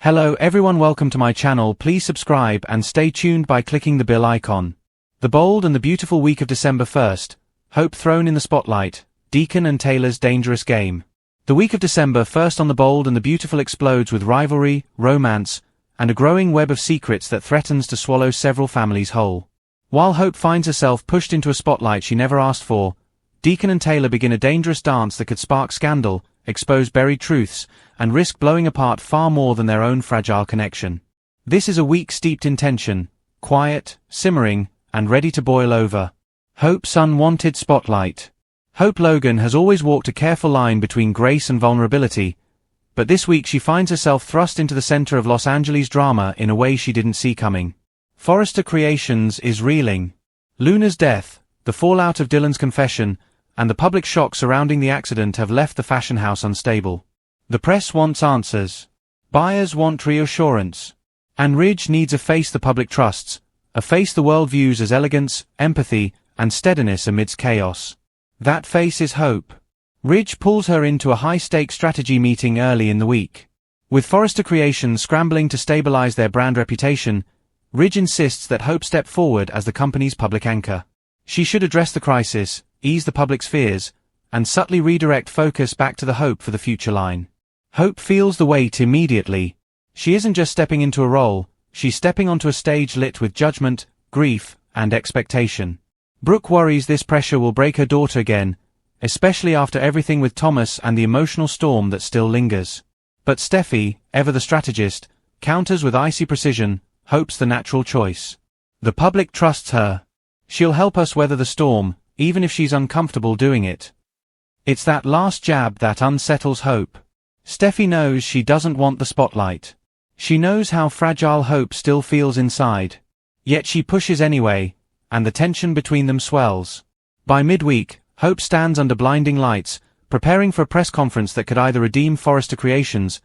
Hello everyone, welcome to my channel. Please subscribe and stay tuned by clicking the bell icon. The bold and the beautiful week of December 1st, hope thrown in the spotlight, Deacon and Taylor's dangerous game. The week of December 1st on the bold and the beautiful explodes with rivalry, romance, and a growing web of secrets that threatens to swallow several families whole. While Hope finds herself pushed into a spotlight she never asked for, Deacon and Taylor begin a dangerous dance that could spark scandal, expose buried truths, and risk blowing apart far more than their own fragile connection. This is a week steeped in tension, quiet, simmering, and ready to boil over. Hope's unwanted spotlight. Hope Logan has always walked a careful line between grace and vulnerability, but this week she finds herself thrust into the center of Los Angeles drama in a way she didn't see coming. Forrester Creations is reeling. Luna's death, the fallout of Dylan's confession, and the public shock surrounding the accident have left the fashion house unstable. The press wants answers. Buyers want reassurance. And Ridge needs a face the public trusts, a face the world views as elegance, empathy, and steadiness amidst chaos. That face is Hope. Ridge pulls her into a high-stakes strategy meeting early in the week. With Forrester Creations scrambling to stabilize their brand reputation, Ridge insists that Hope step forward as the company's public anchor. She should address the crisis, ease the public's fears, and subtly redirect focus back to the hope for the future line. Hope feels the weight immediately. She isn't just stepping into a role, she's stepping onto a stage lit with judgment, grief, and expectation. Brooke worries this pressure will break her daughter again, especially after everything with Thomas and the emotional storm that still lingers. But Steffi, ever the strategist, counters with icy precision, Hope's the natural choice. The public trusts her. She'll help us weather the storm, even if she's uncomfortable doing it. It's that last jab that unsettles Hope. Steffi knows she doesn't want the spotlight. She knows how fragile Hope still feels inside. Yet she pushes anyway, and the tension between them swells. By midweek, Hope stands under blinding lights, preparing for a press conference that could either redeem Forrester Creations,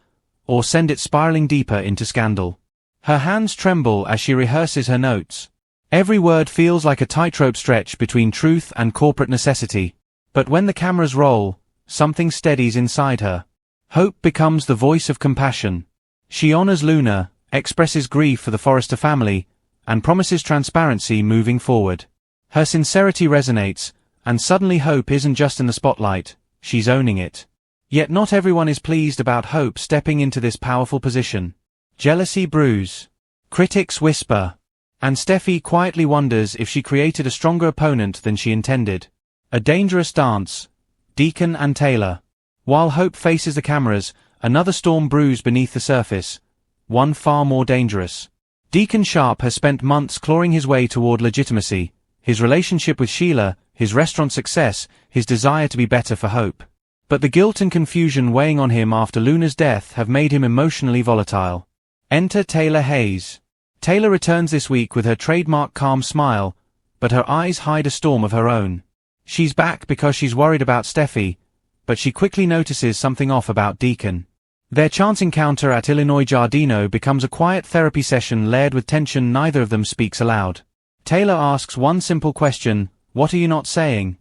or send it spiraling deeper into scandal. Her hands tremble as she rehearses her notes. Every word feels like a tightrope stretch between truth and corporate necessity. But when the cameras roll, something steadies inside her. Hope becomes the voice of compassion. She honors Luna, expresses grief for the Forrester family, and promises transparency moving forward. Her sincerity resonates, and suddenly Hope isn't just in the spotlight, she's owning it. Yet not everyone is pleased about Hope stepping into this powerful position. Jealousy brews. Critics whisper. And Steffi quietly wonders if she created a stronger opponent than she intended. A dangerous dance. Deacon and Taylor. While Hope faces the cameras, another storm brews beneath the surface, one far more dangerous. Deacon Sharp has spent months clawing his way toward legitimacy, his relationship with Sheila, his restaurant success, his desire to be better for Hope. But the guilt and confusion weighing on him after Luna's death have made him emotionally volatile. Enter Taylor Hayes. Taylor returns this week with her trademark calm smile, but her eyes hide a storm of her own. She's back because she's worried about Steffi, but she quickly notices something off about Deacon. Their chance encounter at Illinois Giardino becomes a quiet therapy session layered with tension neither of them speaks aloud. Taylor asks one simple question, "What are you not saying?"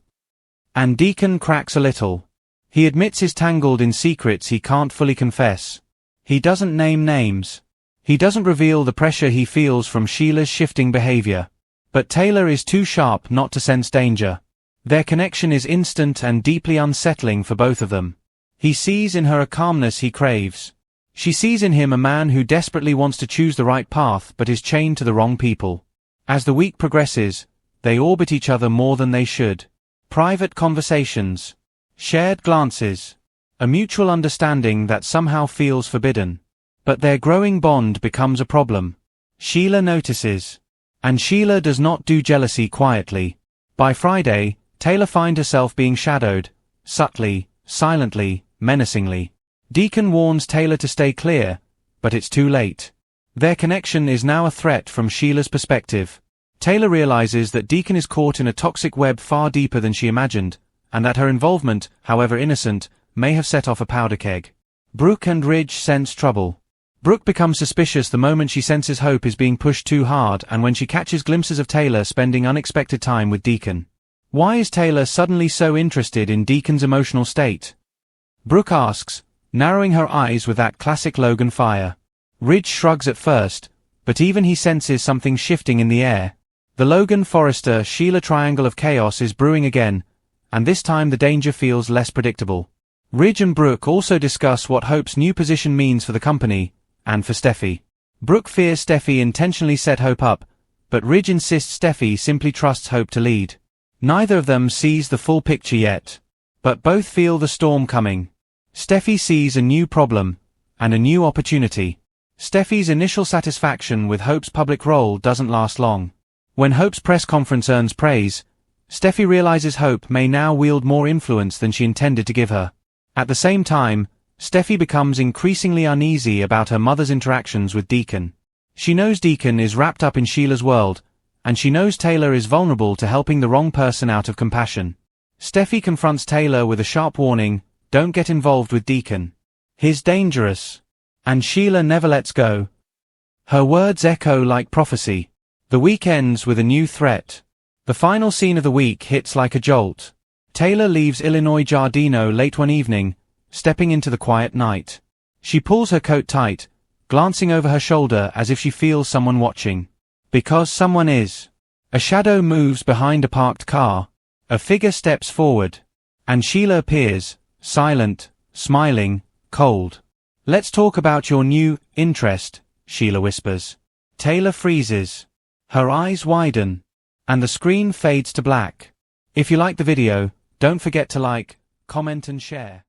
And Deacon cracks a little. He admits he's tangled in secrets he can't fully confess. He doesn't name names. He doesn't reveal the pressure he feels from Sheila's shifting behavior. But Taylor is too sharp not to sense danger. Their connection is instant and deeply unsettling for both of them. He sees in her a calmness he craves. She sees in him a man who desperately wants to choose the right path but is chained to the wrong people. As the week progresses, they orbit each other more than they should. Private conversations. Shared glances. A mutual understanding that somehow feels forbidden. But their growing bond becomes a problem. Sheila notices. And Sheila does not do jealousy quietly. By Friday, Taylor finds herself being shadowed, subtly, silently, menacingly. Deacon warns Taylor to stay clear, but it's too late. Their connection is now a threat from Sheila's perspective. Taylor realizes that Deacon is caught in a toxic web far deeper than she imagined, and that her involvement, however innocent, may have set off a powder keg. Brooke and Ridge sense trouble. Brooke becomes suspicious the moment she senses Hope is being pushed too hard and when she catches glimpses of Taylor spending unexpected time with Deacon. Why is Taylor suddenly so interested in Deacon's emotional state? Brooke asks, narrowing her eyes with that classic Logan fire. Ridge shrugs at first, but even he senses something shifting in the air. The Logan Forrester Sheila triangle of chaos is brewing again, and this time the danger feels less predictable. Ridge and Brooke also discuss what Hope's new position means for the company, and for Steffi. Brooke fears Steffi intentionally set Hope up, but Ridge insists Steffi simply trusts Hope to lead. Neither of them sees the full picture yet, but both feel the storm coming. Steffi sees a new problem, and a new opportunity. Steffi's initial satisfaction with Hope's public role doesn't last long. When Hope's press conference earns praise, Steffi realizes Hope may now wield more influence than she intended to give her. At the same time, Steffi becomes increasingly uneasy about her mother's interactions with Deacon. She knows Deacon is wrapped up in Sheila's world, and she knows Taylor is vulnerable to helping the wrong person out of compassion. Steffi confronts Taylor with a sharp warning, "Don't get involved with Deacon. He's dangerous." And Sheila never lets go. Her words echo like prophecy. The week ends with a new threat. The final scene of the week hits like a jolt. Taylor leaves Illinois Giardino late one evening, stepping into the quiet night. She pulls her coat tight, glancing over her shoulder as if she feels someone watching. Because someone is. A shadow moves behind a parked car. A figure steps forward. And Sheila appears, silent, smiling, cold. "Let's talk about your new interest," Sheila whispers. Taylor freezes. Her eyes widen. And the screen fades to black. If you like the video, don't forget to like, comment and share.